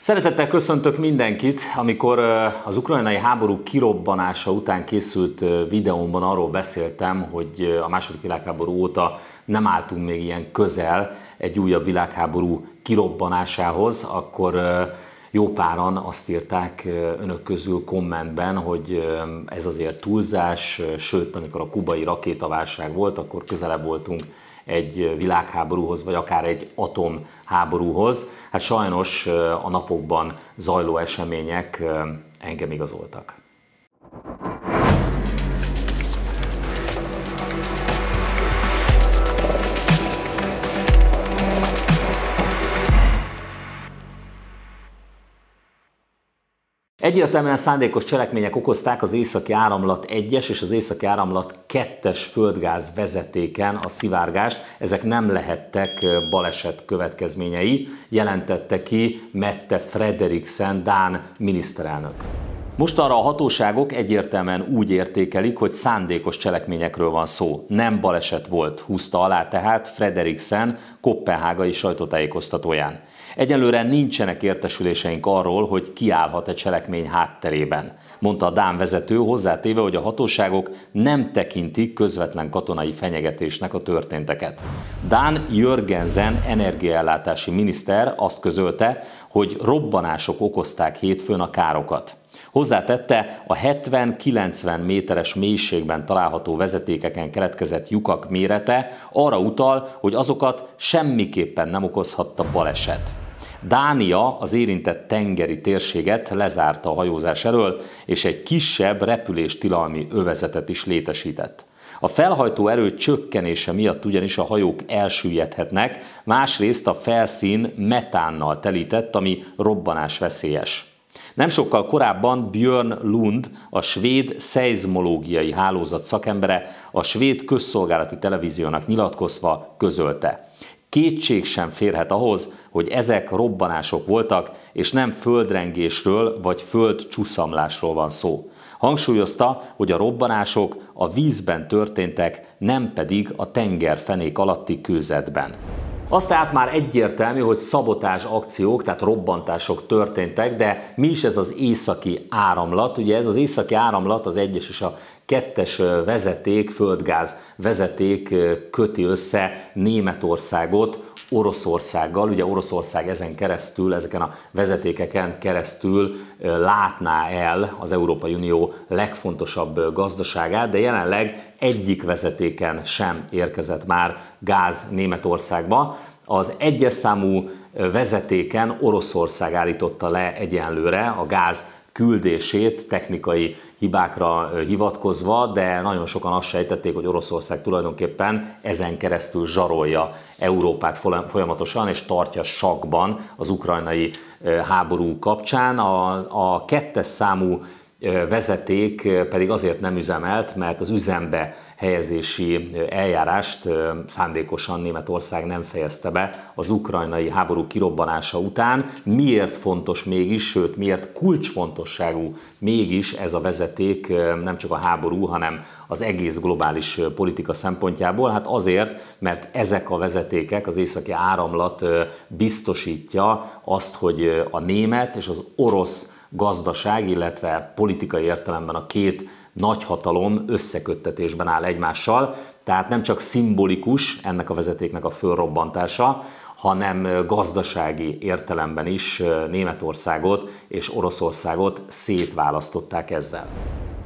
Szeretettel köszöntök mindenkit, amikor az ukrajnai háború kirobbanása után készült videómban arról beszéltem, hogy a II. Világháború óta nem álltunk még ilyen közel egy újabb világháború kirobbanásához, akkor jó páran azt írták önök közül kommentben, hogy ez azért túlzás, sőt, amikor a kubai rakétaválság volt, akkor közelebb voltunk egy világháborúhoz, vagy akár egy atomháborúhoz. Hát sajnos a napokban zajló események engem igazoltak. Egyértelműen szándékos cselekmények okozták az Északi Áramlat 1-es és az Északi Áramlat 2-es földgáz vezetéken a szivárgást. Ezek nem lehettek baleset következményei, jelentette ki Mette Frederiksen dán miniszterelnök. Mostanra a hatóságok egyértelműen úgy értékelik, hogy szándékos cselekményekről van szó. Nem baleset volt, húzta alá tehát Frederiksen koppenhágai sajtótájékoztatóján. Egyelőre nincsenek értesüléseink arról, hogy ki állhat egy cselekmény hátterében, mondta a dán vezető, hozzátéve, hogy a hatóságok nem tekintik közvetlen katonai fenyegetésnek a történteket. Dán Jörgensen energiaellátási miniszter azt közölte, hogy robbanások okozták hétfőn a károkat. Hozzátette, a 70-90 méteres mélységben található vezetékeken keletkezett lyukak mérete arra utal, hogy azokat semmiképpen nem okozhatta baleset. Dánia az érintett tengeri térséget lezárta a hajózás elől, és egy kisebb repüléstilalmi övezetet is létesített. A felhajtó erő csökkenése miatt ugyanis a hajók elsüllyedhetnek, másrészt a felszín metánnal telített, ami robbanásveszélyes. Nem sokkal korábban Björn Lund, a svéd szeizmológiai hálózat szakembere a svéd közszolgálati televíziónak nyilatkozva közölte: kétség sem férhet ahhoz, hogy ezek robbanások voltak, és nem földrengésről vagy földcsúszamlásról van szó. Hangsúlyozta, hogy a robbanások a vízben történtek, nem pedig a tengerfenék alatti kőzetben. Az tehát már egyértelmű, hogy szabotázs akciók, tehát robbantások történtek, de mi is ez az Északi Áramlat? Ugye ez az Északi Áramlat, az 1-es és a 2-es vezeték, földgáz vezeték köti össze Németországot Oroszországgal. Ugye Oroszország ezen keresztül, ezeken a vezetékeken keresztül látná el az Európai Unió legfontosabb gazdaságát, de jelenleg egyik vezetéken sem érkezett már gáz Németországba. Az 1-es számú vezetéken Oroszország állította le egyenlőre a gáz küldését technikai hibákra hivatkozva, de nagyon sokan azt sejtették, hogy Oroszország tulajdonképpen ezen keresztül zsarolja Európát folyamatosan, és tartja sakkban az ukrajnai háború kapcsán. A 2-es számú vezeték pedig azért nem üzemelt, mert az üzembe helyezési eljárást szándékosan Németország nem fejezte be az ukrajnai háború kirobbanása után. Miért fontos mégis, sőt miért kulcsfontosságú mégis ez a vezeték nem csak a háború, hanem az egész globális politika szempontjából? Hát azért, mert ezek a vezetékek, az Északi Áramlat biztosítja azt, hogy a német és az orosz gazdaság, illetve politikai értelemben a két nagyhatalom összeköttetésben áll egymással, tehát nem csak szimbolikus ennek a vezetéknek a fölrobbantása, hanem gazdasági értelemben is Németországot és Oroszországot szétválasztották ezzel.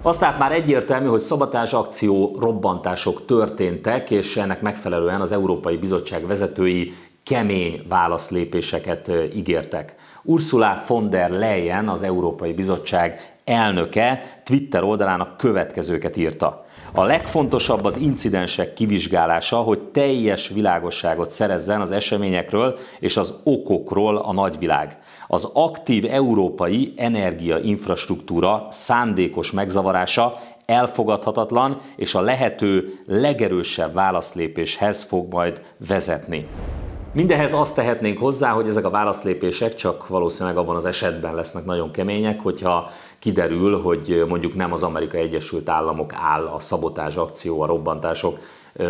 Azt tehát már egyértelmű, hogy szabotázs akció, robbantások történtek, és ennek megfelelően az Európai Bizottság vezetői kemény válaszlépéseket ígértek. Ursula von der Leyen, az Európai Bizottság elnöke Twitter oldalán a következőket írta: a legfontosabb az incidensek kivizsgálása, hogy teljes világosságot szerezzen az eseményekről és az okokról a nagyvilág. Az aktív európai energiainfrastruktúra szándékos megzavarása elfogadhatatlan, és a lehető legerősebb válaszlépéshez fog majd vezetni. Mindehhez azt tehetnénk hozzá, hogy ezek a válaszlépések csak valószínűleg abban az esetben lesznek nagyon kemények, hogyha kiderül, hogy mondjuk nem az Amerikai Egyesült Államok áll a szabotázs akció, a robbantások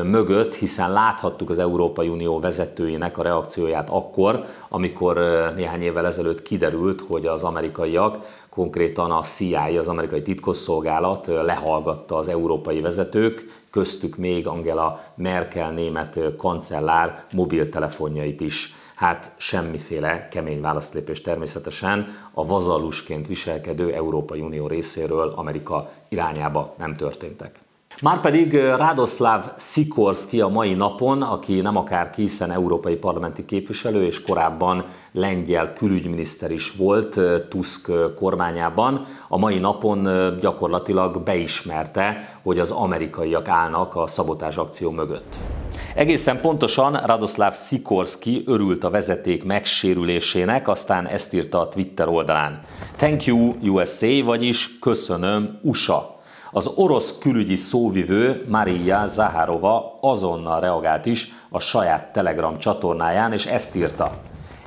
mögött, hiszen láthattuk az Európai Unió vezetőinek a reakcióját akkor, amikor néhány évvel ezelőtt kiderült, hogy az amerikaiak, konkrétan a CIA, az amerikai titkosszolgálat lehallgatta az európai vezetők, köztük még Angela Merkel német kancellár mobiltelefonjait is. Hát semmiféle kemény válaszlépés természetesen a vazallusként viselkedő Európai Unió részéről Amerika irányába nem történtek. Márpedig Radoslav Sikorski a mai napon, aki nem akárki, hiszen európai parlamenti képviselő és korábban lengyel külügyminiszter is volt Tusk kormányában, a mai napon gyakorlatilag beismerte, hogy az amerikaiak állnak a szabotázs akció mögött. Egészen pontosan Radoslav Sikorski örült a vezeték megsérülésének, aztán ezt írta a Twitter oldalán. Thank you USA, vagyis köszönöm USA. Az orosz külügyi szóvivő Maria Zaharova azonnal reagált is a saját Telegram csatornáján, és ezt írta.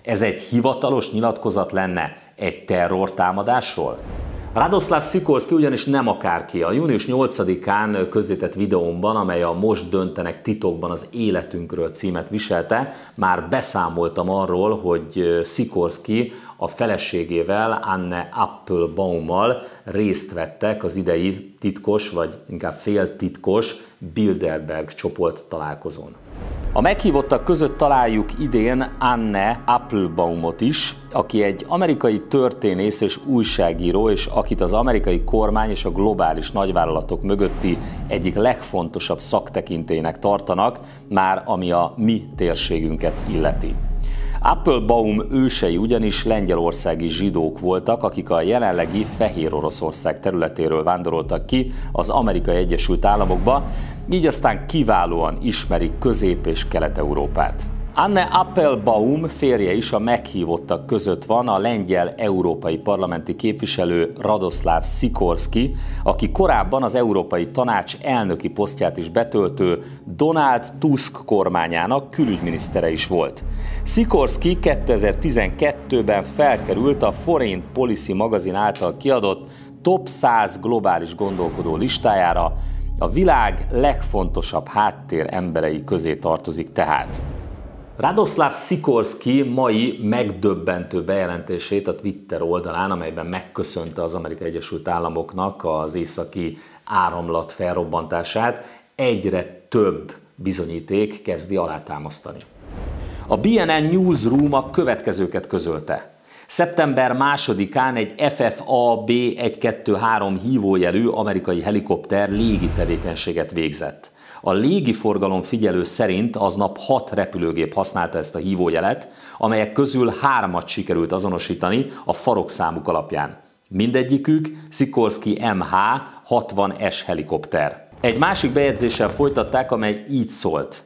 Ez egy hivatalos nyilatkozat lenne egy terrortámadásról? Radoslav Sikorski ugyanis nem akárki. A június 8-án közzétett videómban, amely a Most döntenek titokban az életünkről címet viselte, már beszámoltam arról, hogy Sikorski a feleségével, Anne Applebaummal részt vettek az idei titkos, vagy inkább féltitkos Bilderberg csoport találkozón. A meghívottak között találjuk idén Anne Applebaumot is, aki egy amerikai történész és újságíró, és akit az amerikai kormány és a globális nagyvállalatok mögötti egyik legfontosabb szaktekintélynek tartanak, már ami a mi térségünket illeti. Applebaum ősei ugyanis lengyelországi zsidók voltak, akik a jelenlegi Fehér Oroszország területéről vándoroltak ki az Amerikai Egyesült Államokba, így aztán kiválóan ismerik Közép- és Kelet-Európát. Anne Applebaum férje is a meghívottak között van, a lengyel európai parlamenti képviselő Radoslav Sikorski, aki korábban az Európai Tanács elnöki posztját is betöltő Donald Tusk kormányának külügyminisztere is volt. Sikorski 2012-ben felkerült a Foreign Policy magazin által kiadott Top 100 globális gondolkodó listájára, a világ legfontosabb háttér emberei közé tartozik tehát. Radoslav Sikorski mai megdöbbentő bejelentését a Twitter oldalán, amelyben megköszönte az Amerikai Egyesült Államoknak az északi áramlat felrobbantását, egyre több bizonyíték kezdi alátámasztani. A BNN Newsroom a következőket közölte. Szeptember 2-án egy FFA B123 hívójelű amerikai helikopter légi tevékenységet végzett. A légiforgalom figyelő szerint aznap 6 repülőgép használta ezt a hívójelet, amelyek közül 3-at sikerült azonosítani a farokszámuk alapján. Mindegyikük Sikorski MH-60S helikopter. Egy másik bejegyzéssel folytatták, amely így szólt.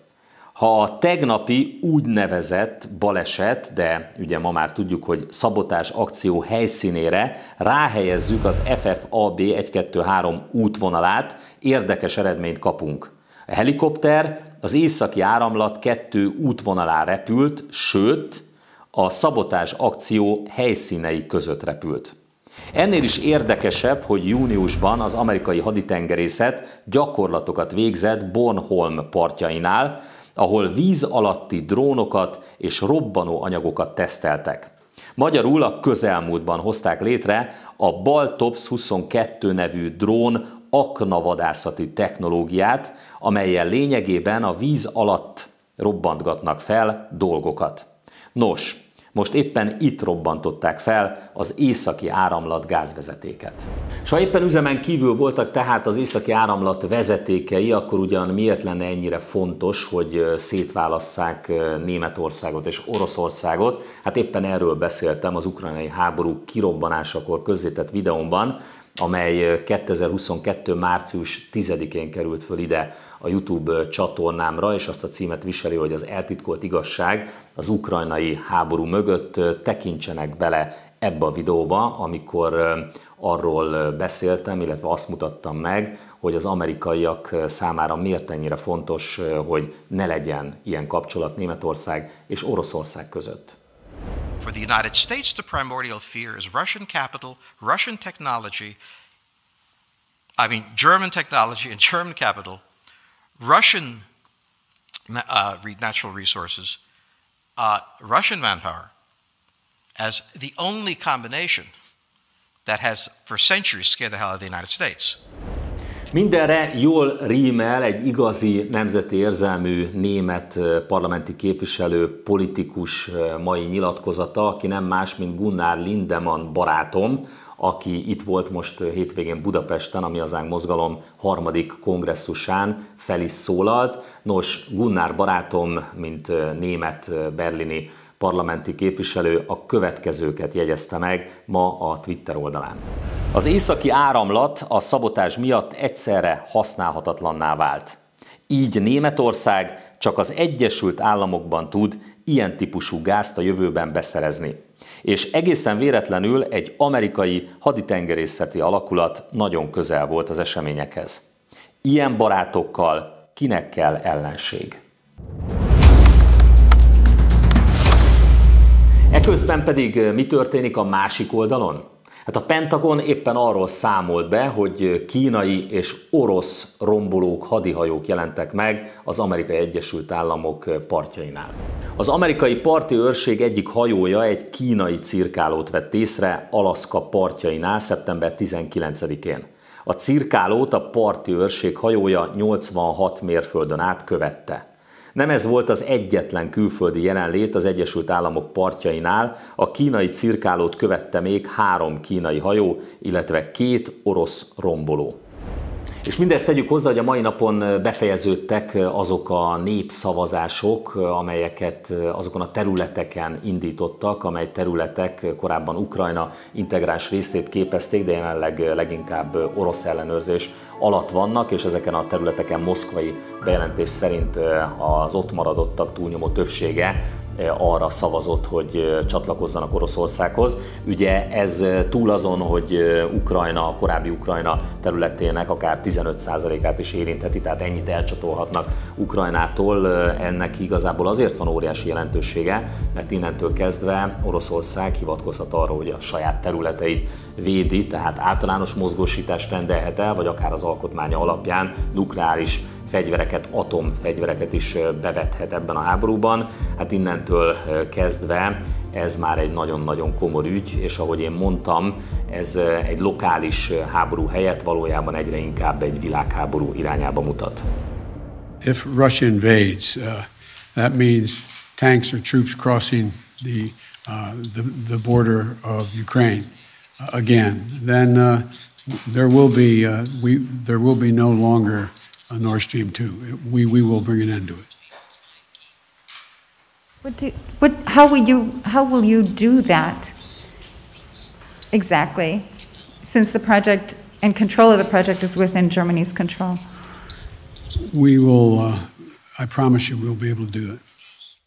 Ha a tegnapi úgynevezett baleset, de ugye ma már tudjuk, hogy szabotázs akció helyszínére ráhelyezzük az FFA B123 útvonalát, érdekes eredményt kapunk. A helikopter az északi áramlat 2 útvonalán repült, sőt, a szabotázs akció helyszínei között repült. Ennél is érdekesebb, hogy júniusban az amerikai haditengerészet gyakorlatokat végzett Bornholm partjainál, ahol víz alatti drónokat és robbanó anyagokat teszteltek. Magyarul a közelmúltban hozták létre a Baltops 22 nevű drón aknavadászati technológiát, amellyel lényegében a víz alatt robbantgatnak fel dolgokat. Nos, most éppen itt robbantották fel az északi áramlat gázvezetéket. És ha éppen üzemen kívül voltak tehát az északi áramlat vezetékei, akkor ugyan miért lenne ennyire fontos, hogy szétválasszák Németországot és Oroszországot? Hát éppen erről beszéltem az ukrajnai háború kirobbanásakor közzétett videómban, amely 2022. március 10-én került föl ide a YouTube csatornámra, és azt a címet viseli, hogy az eltitkolt igazság az ukrajnai háború mögött. Tekintsenek bele ebbe a videóba, amikor arról beszéltem, illetve azt mutattam meg, hogy az amerikaiak számára miért ennyire fontos, hogy ne legyen ilyen kapcsolat Németország és Oroszország között. For the United States, the primordial fear is Russian capital, Russian technology, German technology and German capital, Russian natural resources, Russian manpower as the only combination that has for centuries scared the hell out of the United States. Mindenre jól rímel egy igazi nemzeti érzelmű német parlamenti képviselő, politikus mai nyilatkozata, aki nem más, mint Gunnar Lindemann barátom, aki itt volt most hétvégén Budapesten, a Mi Hazánk mozgalom 3. kongresszusán, fel is szólalt. Nos, Gunnar barátom, mint német berlini parlamenti képviselő a következőket jegyezte meg ma a Twitter oldalán. Az északi áramlat a szabotázs miatt egyszerre használhatatlanná vált. Így Németország csak az Egyesült Államokban tud ilyen típusú gázt a jövőben beszerezni. És egészen véletlenül egy amerikai haditengerészeti alakulat nagyon közel volt az eseményekhez. Ilyen barátokkal kinek kell ellenség? Eközben pedig mi történik a másik oldalon? Hát a Pentagon éppen arról számolt be, hogy kínai és orosz rombolók, hadihajók jelentek meg az Amerikai Egyesült Államok partjainál. Az amerikai parti őrség egyik hajója egy kínai cirkálót vett észre Alaszka partjainál szeptember 19-én. A cirkálót a parti őrség hajója 86 mérföldön át követte. Nem ez volt az egyetlen külföldi jelenlét az Egyesült Államok partjainál, a kínai cirkálót követte még 3 kínai hajó, illetve 2 orosz romboló. És mindezt tegyük hozzá, hogy a mai napon befejeződtek azok a népszavazások, amelyeket azokon a területeken indítottak, amely területek korábban Ukrajna integráns részét képezték, de jelenleg leginkább orosz ellenőrzés alatt vannak, és ezeken a területeken moszkvai bejelentés szerint az ott maradottak túlnyomó többsége arra szavazott, hogy csatlakozzanak Oroszországhoz. Ugye ez túl azon, hogy Ukrajna, a korábbi Ukrajna területének akár 15%-át is érintheti, tehát ennyit elcsatolhatnak Ukrajnától. Ennek igazából azért van óriási jelentősége, mert innentől kezdve Oroszország hivatkozhat arra, hogy a saját területeit védi, tehát általános mozgósítást rendelhet el, vagy akár az alkotmánya alapján nukleáris fegyvereket, atomfegyvereket is bevethet ebben a háborúban. Hát innentől kezdve ez már egy nagyon-nagyon komoly ügy, és ahogy én mondtam, ez egy lokális háború helyett valójában egyre inkább egy világháború irányába mutat. If Russia invades, that means tanks or troops crossing the border of Ukraine again. Then there will be no longer a Nord Stream 2. We will bring an end to it. How will you do that exactly, since the project and control of the project is within Germany's control? We will, I promise you, we'll be able to do it.